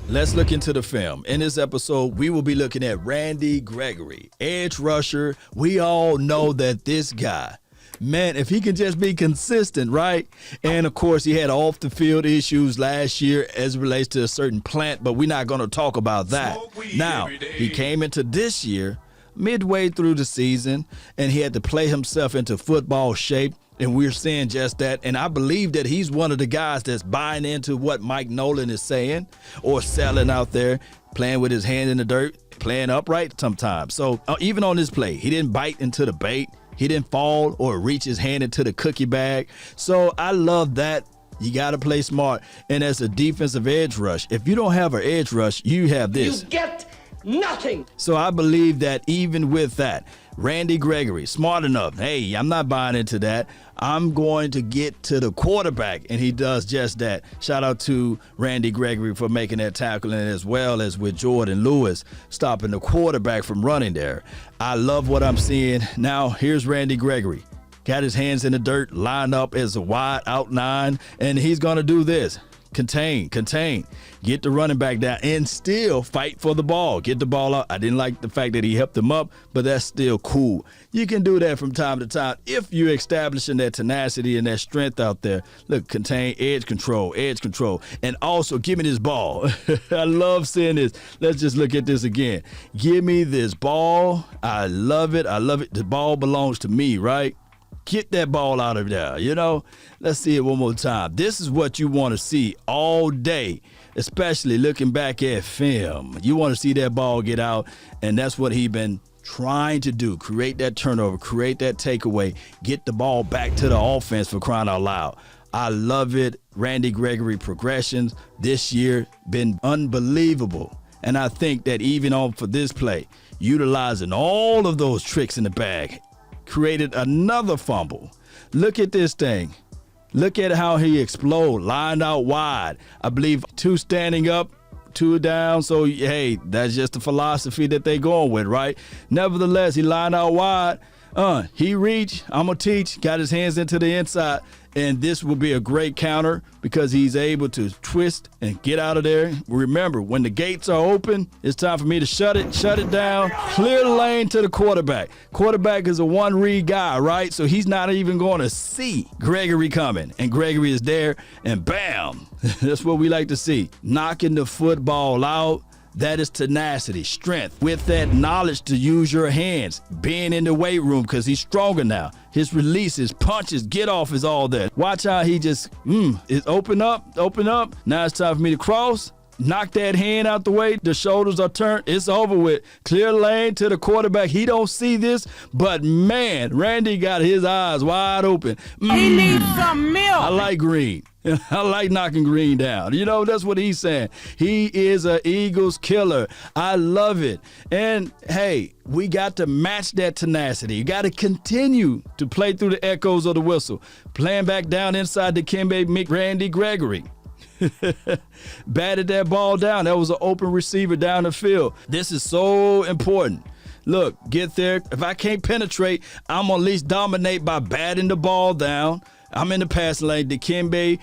Let's look into the film. In this episode, we will be looking at Randy Gregory, edge rusher. We all know that this guy, man, if he can just be consistent, right? And of course, he had off the field issues last year as it relates to a certain plant, but we're not going to talk about that. Now, he came into this year midway through the season, and he had to play himself into football shape. And we're seeing just that. And I believe that he's one of the guys that's buying into what Mike Nolan is saying or selling out there, playing with his hand in the dirt, playing upright sometimes. So even on this play, he didn't bite into the bait. He didn't fall or reach his hand into the cookie bag. So I love that. You got to play smart. And as a defensive edge rush, if you don't have an edge rush, you have this. You get nothing. So I believe that even with that, Randy Gregory, smart enough. Hey, I'm not buying into that. I'm going to get to the quarterback, and he does just that. Shout out to Randy Gregory for making that tackle, and as well as with Jordan Lewis stopping the quarterback from running there. I love what I'm seeing. Now, here's Randy Gregory. Got his hands in the dirt, lined up as a wide out nine, and he's going to do this. Contain, get the running back down and still fight for the ball. Get the ball out. I didn't like the fact that he helped him up, but that's still cool. You can do that from time to time if you're establishing that tenacity and that strength out there. Look, contain, edge control, and also give me this ball. I love seeing this. Let's just look at this again. Give me this ball. I love it. The ball belongs to me, right? Get that ball out of there, Let's see it one more time. This is what you want to see all day, especially looking back at film. You want to see that ball get out, and that's what he's been trying to do. Create that turnover, create that takeaway, get the ball back to the offense, for crying out loud. I love it. Randy Gregory progressions this year been unbelievable. And I think that even on for this play, utilizing all of those tricks in the bag, created another fumble. Look at this thing. Look at how he exploded, lined out wide. I believe 2 standing up, 2 down. So, hey, that's just the philosophy that they going with, right? Nevertheless, he lined out wide. He reached, I'm going to teach, got his hands into the inside. And this will be a great counter because he's able to twist and get out of there. Remember, when the gates are open, it's time for me to shut it down, clear the lane to the quarterback. Quarterback is a one-read guy, right? So he's not even going to see Gregory coming. And Gregory is there, and bam! That's what we like to see. Knocking the football out. That is tenacity, strength, with that knowledge to use your hands, being in the weight room because he's stronger now. His releases, punches, get off is all that. Watch how he just, is open up. Now it's time for me to cross. Knock that hand out the way. The shoulders are turned. It's over with. Clear lane to the quarterback. He don't see this, but man, Randy got his eyes wide open. He needs some milk. I like Green. I like knocking Green down. That's what he's saying. He is an Eagles killer. I love it. And, hey, we got to match that tenacity. You got to continue to play through the echoes of the whistle. Playing back down inside the Kimbe Randy Gregory. Batted that ball down. That was an open receiver down the field. This is so important. Look, get there. If I can't penetrate, I'm going to at least dominate by batting the ball down. I'm in the passing lane, Dikembe,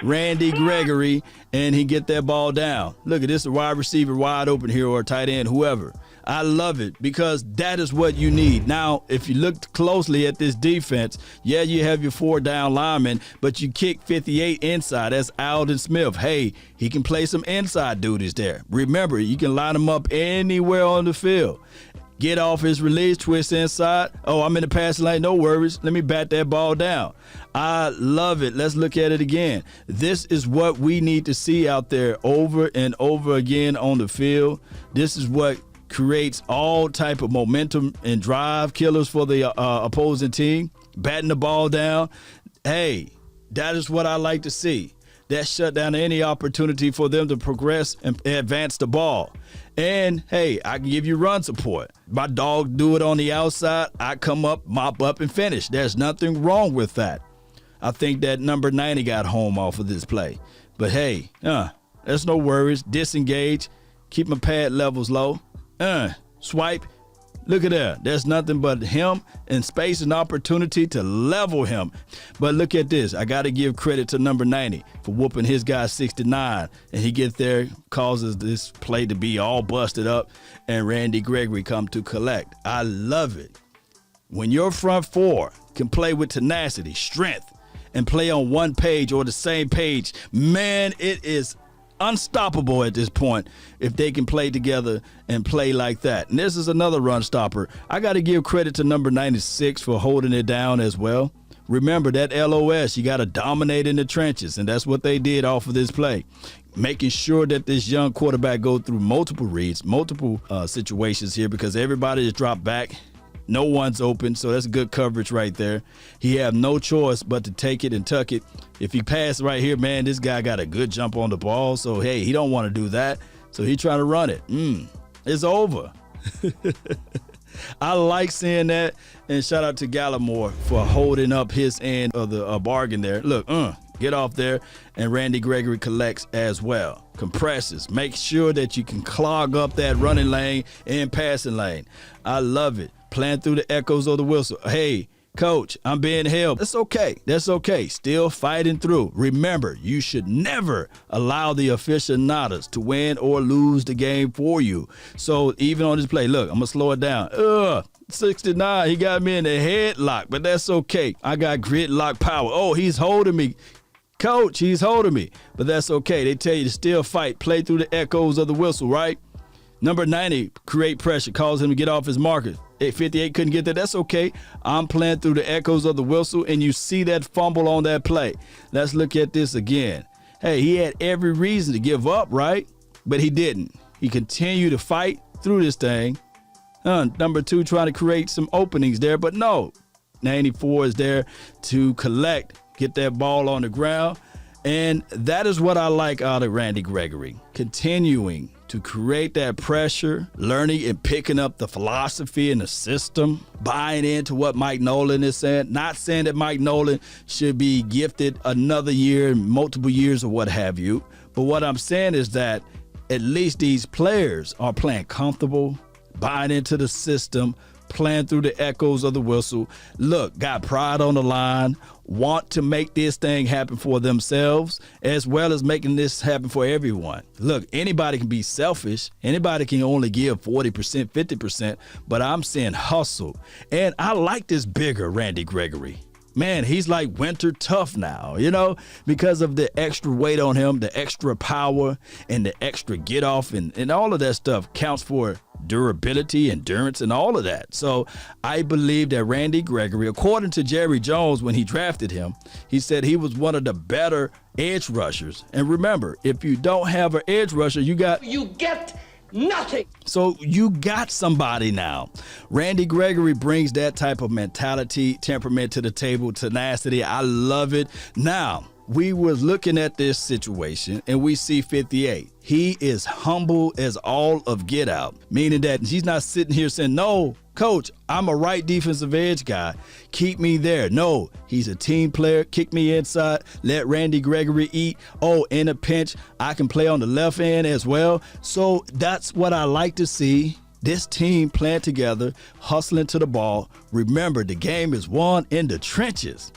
Randy Gregory, and he get that ball down. Look at this, a wide receiver wide open here, or a tight end, whoever. I love it because that is what you need. Now, if you look closely at this defense, yeah, you have your 4 down linemen, but you kick 58 inside. That's Alden Smith. Hey, he can play some inside duties there. Remember, you can line him up anywhere on the field. Get off his release, twist inside. Oh, I'm in the passing lane, no worries. Let me bat that ball down. I love it. Let's look at it again. This is what we need to see out there over and over again on the field. This is what creates all type of momentum and drive killers for the opposing team. Batting the ball down. Hey, that is what I like to see. That shut down any opportunity for them to progress and advance the ball. And, hey, I can give you run support. My dog do it on the outside. I come up, mop up, and finish. There's nothing wrong with that. I think that number 90 got home off of this play. But, hey, there's no worries. Disengage. Keep my pad levels low. Swipe. Look at that. There's nothing but him and space and opportunity to level him. But look at this. I got to give credit to number 90 for whooping his guy 69. And he gets there, causes this play to be all busted up, and Randy Gregory come to collect. I love it. When your front four can play with tenacity, strength, and play on one page or the same page, man, it is unstoppable at this point if they can play together and play like that. And this is another run stopper. I got to give credit to number 96 for holding it down as well. Remember that LOS, you got to dominate in the trenches, and that's what they did off of this play. Making sure that this young quarterback go through multiple reads, multiple situations here, because everybody is dropped back. No one's open, so that's good coverage right there. He have no choice but to take it and tuck it. If he pass right here, man, this guy got a good jump on the ball, so, hey, he don't want to do that, so he trying to run it. It's over. I like seeing that, and shout out to Gallimore for holding up his end of the bargain there. Look, get off there, and Randy Gregory collects as well. Compresses. Make sure that you can clog up that running lane and passing lane. I love it. Playing through the echoes of the whistle. Hey, coach, I'm being held. That's okay. That's okay. Still fighting through. Remember, you should never allow the aficionados to win or lose the game for you. So even on this play, look, I'm going to slow it down. 69, he got me in the headlock, but that's okay. I got gridlock power. Oh, he's holding me. Coach, he's holding me. But that's okay. They tell you to still fight. Play through the echoes of the whistle, right? Number 90, create pressure, cause him to get off his marker. 58 couldn't get there. That's okay. I'm playing through the echoes of the whistle, and you see that fumble on that play. Let's look at this again. Hey, he had every reason to give up, right? But he didn't. He continued to fight through this thing. Number 2, trying to create some openings there, but no. 94 is there to collect, get that ball on the ground. And that is what I like out of Randy Gregory. Continuing to create that pressure, learning and picking up the philosophy and the system, buying into what Mike Nolan is saying. Not saying that Mike Nolan should be gifted another year, multiple years or what have you. But what I'm saying is that at least these players are playing comfortable, buying into the system, playing through the echoes of the whistle. Look, got pride on the line, want to make this thing happen for themselves as well as making this happen for everyone. Look, anybody can be selfish. Anybody can only give 40%, 50%, but I'm saying hustle. And I like this bigger Randy Gregory. Man, he's like winter tough now, because of the extra weight on him, the extra power and the extra get off and all of that stuff counts for durability, endurance, and all of that. So I believe that Randy Gregory, according to Jerry Jones when he drafted him, he said he was one of the better edge rushers. And remember, if you don't have an edge rusher, you get nothing. So you got somebody now. Randy Gregory brings that type of mentality, temperament to the table, tenacity. I love it. Now, we was looking at this situation and we see 58. He is humble as all of get out, meaning that he's not sitting here saying, no, coach, I'm a right defensive edge guy. Keep me there. No, he's a team player. Kick me inside. Let Randy Gregory eat. Oh, in a pinch, I can play on the left end as well. So that's what I like to see. This team playing together, hustling to the ball. Remember, the game is won in the trenches.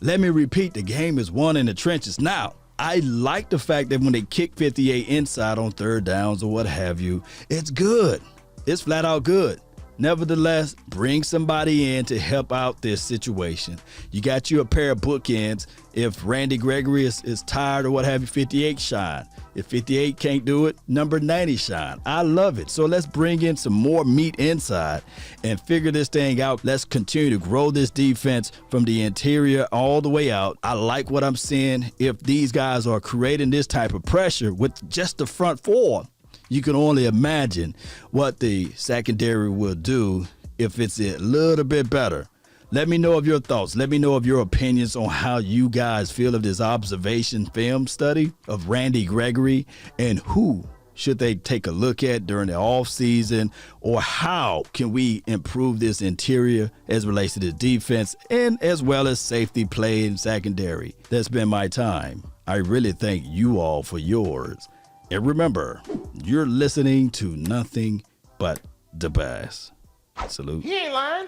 Let me repeat, the game is won in the trenches. Now, I like the fact that when they kick 58 inside on third downs or what have you, it's good. It's flat out good. Nevertheless, bring somebody in to help out this situation. You got you a pair of bookends. If Randy Gregory is tired or what have you, 58 shine. If 58 can't do it, number 90 shine. I love it. So let's bring in some more meat inside and figure this thing out. Let's continue to grow this defense from the interior all the way out. I like what I'm seeing. If these guys are creating this type of pressure with just the front four, you can only imagine what the secondary will do if it's a little bit better. Let me know of your thoughts. Let me know of your opinions on how you guys feel of this observation film study of Randy Gregory and who should they take a look at during the offseason, or how can we improve this interior as relates to the defense and as well as safety play and secondary. That's been my time. I really thank you all for yours. And remember, you're listening to nothing but the best. Salute. He ain't lying.